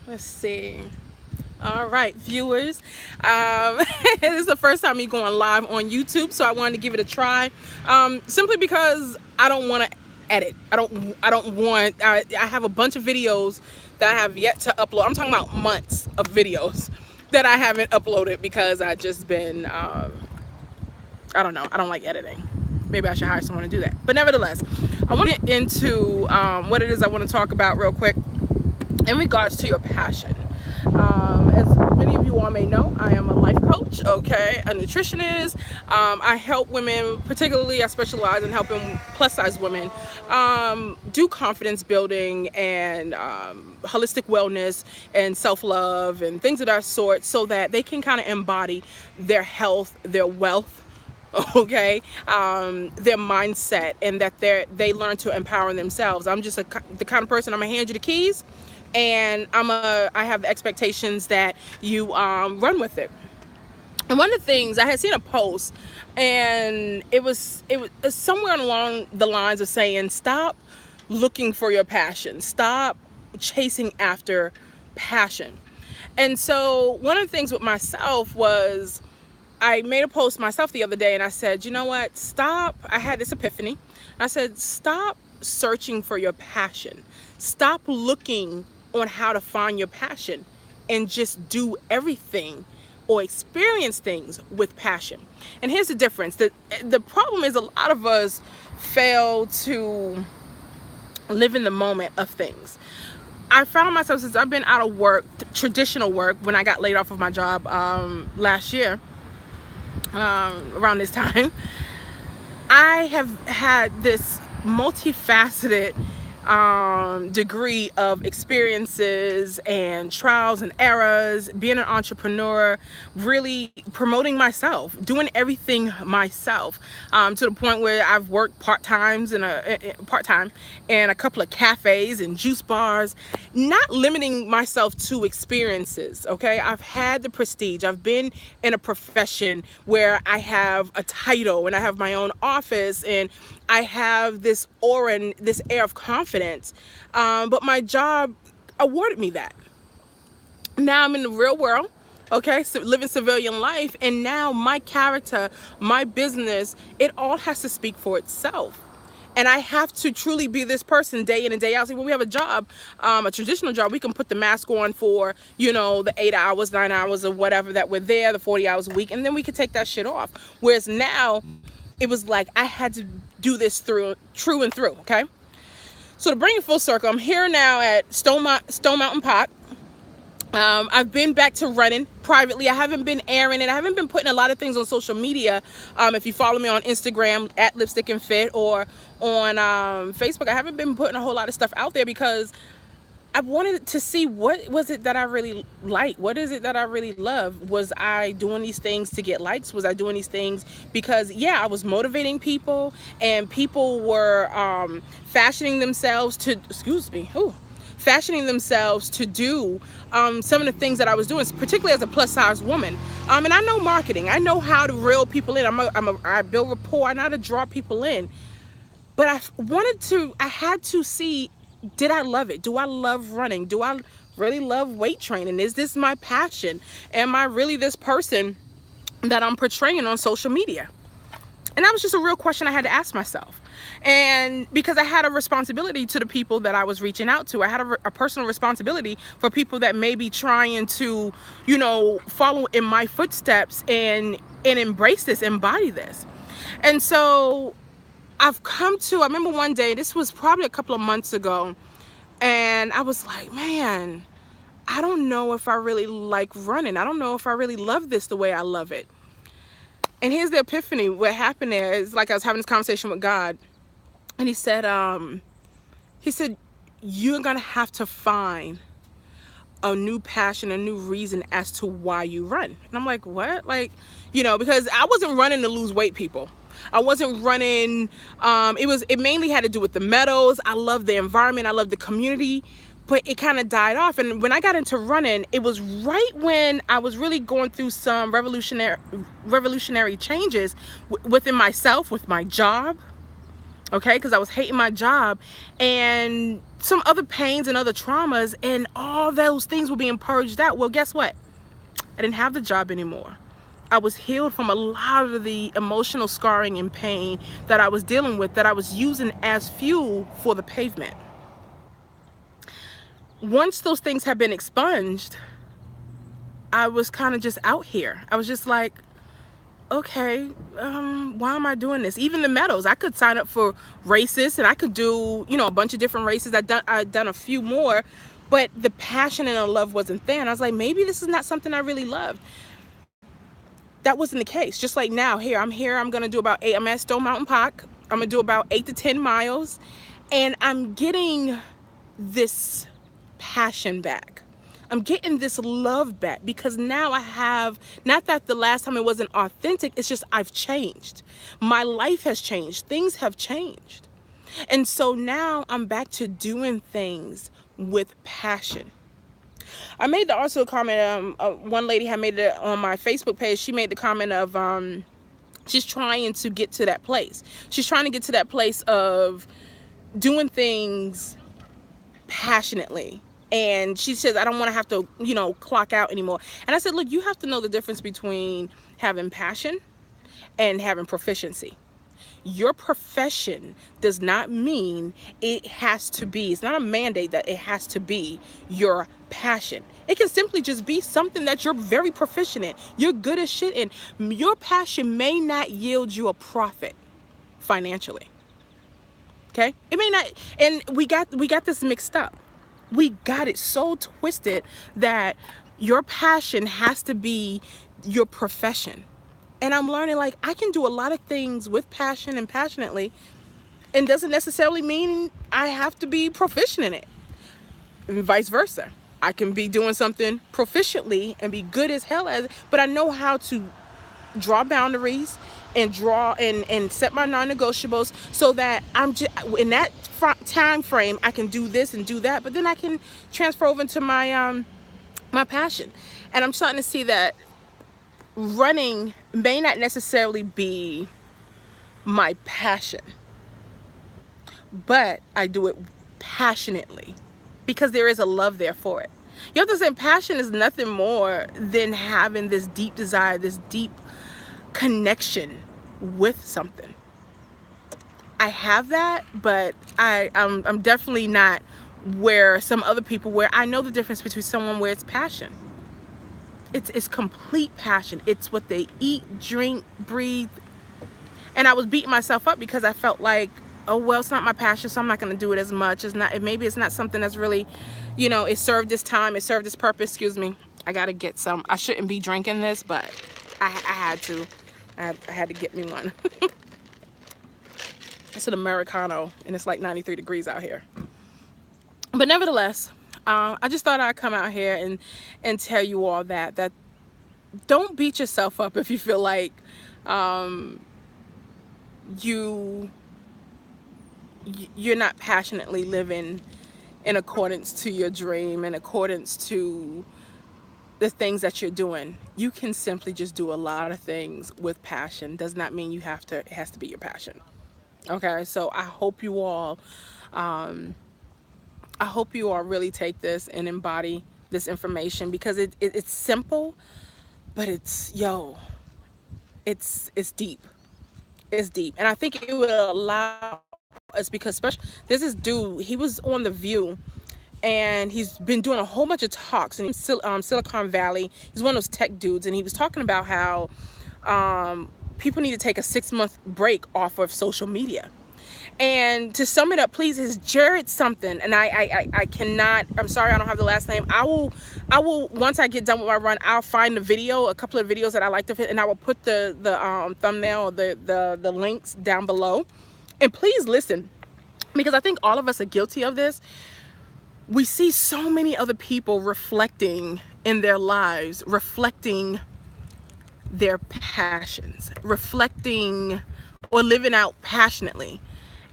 Let's see. All right, viewers. This is the first time me going live on YouTube, so I wanted to give it a try. Simply because I don't want to edit. I don't want. I have a bunch of videos that I have yet to upload. I'm talking about months of videos that I haven't uploaded because I just been. I don't know. I don't like editing. Maybe I should hire someone to do that. But nevertheless, I want to get into what it is I want to talk about real quick in regards to your passion. As many of you all may know, I am a life coach, okay, a nutritionist. I help women, particularly I specialize in helping plus size women do confidence building and holistic wellness and self-love and things of that sort so that they can kind of embody their health, their wealth, okay, their mindset, and that they learn to empower themselves. I'm just the kind of person, I'm gonna hand you the keys, and I have the expectations that you run with it. And one of the things I had seen a post, and it was somewhere along the lines of saying, stop looking for your passion, stop chasing after passion. And so one of the things with myself was I made a post myself the other day, and I said, you know what, stop. I had this epiphany. I said, stop searching for your passion, stop looking on how to find your passion, and just do everything or experience things with passion. And here's the difference. The problem is a lot of us fail to live in the moment of things. I found myself, since I've been out of work, traditional work, when I got laid off of my job last year, around this time, I have had this multifaceted degree of experiences and trials and errors, being an entrepreneur, really promoting myself, doing everything myself, to the point where I've worked part-time in a couple of cafes and juice bars, not limiting myself to experiences. Okay, I've had the prestige. I've been in a profession where I have a title and I have my own office and I have this aura and this air of confidence. But my job awarded me that. Now I'm in the real world, okay, so living civilian life, and now my character, my business, it all has to speak for itself. And I have to truly be this person day in and day out. See, when we have a job, a traditional job, we can put the mask on for, the 8 hours, 9 hours, or whatever that we're there, the 40 hours a week, and then we could take that shit off. Whereas now, it was like I had to do this true and through, okay? So to bring it full circle, I'm here now at Stone Mountain Park. I've been back to running privately. I haven't been airing it. I haven't been putting a lot of things on social media. If you follow me on Instagram at LipstickNFit or on Facebook, I haven't been putting a whole lot of stuff out there because I wanted to see what was it that I really like. What is it that I really love? Was I doing these things to get likes? Was I doing these things because, yeah, I was motivating people and people were fashioning themselves to, fashioning themselves to do some of the things that I was doing, particularly as a plus size woman. And I know marketing. I know how to reel people in. I build rapport. I know how to draw people in. But I had to see, did I love it? Do I love running? Do I really love weight training? Is this my passion? Am I really this person that I'm portraying on social media? And that was just a real question I had to ask myself. And because I had a responsibility to the people that I was reaching out to, I had a personal responsibility for people that may be trying to, follow in my footsteps and embrace this, embody this. And so I remember one day, this was probably a couple of months ago, and I was like, man, I don't know if I really like running. I don't know if I really love this the way I love it. And here's the epiphany. What happened there is, like, I was having this conversation with God, and he said, you're gonna have to find a new passion, a new reason as to why you run. And I'm like, what? Like, because I wasn't running to lose weight, people. I wasn't running. It mainly had to do with the meadows. I love the environment. I love the community, but it kind of died off. And when I got into running, it was right when I was really going through some revolutionary changes within myself, with my job. Okay, because I was hating my job, and some other pains and other traumas, and all those things were being purged out. Well, guess what? I didn't have the job anymore. I was healed from a lot of the emotional scarring and pain that I was dealing with, that I was using as fuel for the pavement. Once those things have been expunged, I was kind of just out here. I was just like, okay, why am I doing this? Even the medals, I could sign up for races, and I could do, a bunch of different races. I'd done a few more, but the passion and the love wasn't there. And I was like, maybe this is not something I really loved. That wasn't the case. Just like now, I'm going to do about 8, I'm at Stone Mountain Park. I'm going to do about 8 to 10 miles, and I'm getting this passion back. I'm getting this love back, because now I have, not that the last time it wasn't authentic, it's just I've changed. My life has changed. Things have changed. And so now I'm back to doing things with passion. I made also a comment, one lady had made it on my Facebook page. She made the comment of, she's trying to get to that place. She's trying to get to that place of doing things passionately. And she says, I don't want to have to, clock out anymore. And I said, look, you have to know the difference between having passion and having proficiency. Your profession does not mean it has to be, it's not a mandate that it has to be your passion. It can simply just be something that you're very proficient in. You're good as shit in. Your passion may not yield you a profit financially. Okay? It may not, and we got this mixed up. We got it so twisted that your passion has to be your profession. And I'm learning, like, I can do a lot of things with passion and passionately, and doesn't necessarily mean I have to be proficient in it. And vice versa. I can be doing something proficiently and be good as hell at it, but I know how to draw boundaries and and set my non-negotiables, so that I'm just in that time frame I can do this and do that, but then I can transfer over into my my passion. And I'm starting to see that running may not necessarily be my passion, but I do it passionately because there is a love there for it. You have to say passion is nothing more than having this deep desire, this deep connection with something. I have that, but I'm definitely not where some other people, where I know the difference between someone where it's passion. It's complete passion. It's what they eat, drink, breathe. And I was beating myself up because I felt like, oh, well, it's not my passion, so I'm not going to do it as much. Maybe it's not something that's really, it served this time, it served this purpose. Excuse me. I got to get some. I shouldn't be drinking this, but I had to. I had to get me one. It's an Americano, and it's like 93 degrees out here. But nevertheless, I just thought I'd come out here and tell you all that don't beat yourself up if you feel like you're not passionately living in accordance to your dream, in accordance to the things that you're doing. You can simply just do a lot of things with passion. Does not mean it has to be your passion. Okay, so I hope you all really take this and embody this information, because it's simple, but it's deep. It's deep. And I think it would allow us, because especially there's this dude, he was on The View, and he's been doing a whole bunch of talks in Silicon Valley. He's one of those tech dudes, and he was talking about how people need to take a 6-month break off of social media. And to sum it up, please, is Jared something, and I cannot, I'm sorry, I don't have the last name. I will once I get done with my run, I'll find a couple of videos that I like to fit, and I will put the thumbnail or the links down below. And please listen, because I think all of us are guilty of this. We see so many other people reflecting in their lives, reflecting their passions, reflecting or living out passionately.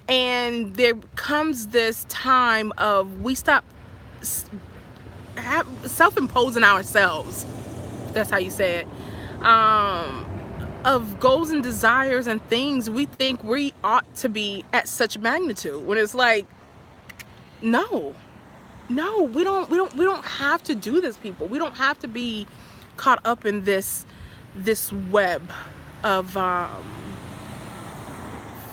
And there comes this time of we stop self-imposing ourselves, that's how you say it, of goals and desires and things we think we ought to be at such magnitude, when it's like, No, no, we don't have to do this, people. We don't have to be caught up in this web of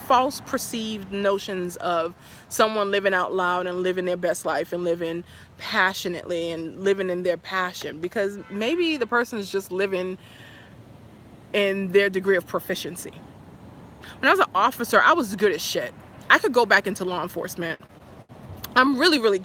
false perceived notions of someone living out loud and living their best life and living passionately and living in their passion, because maybe the person is just living in their degree of proficiency. When I was an officer, I was good as shit. I could go back into law enforcement. I'm really, really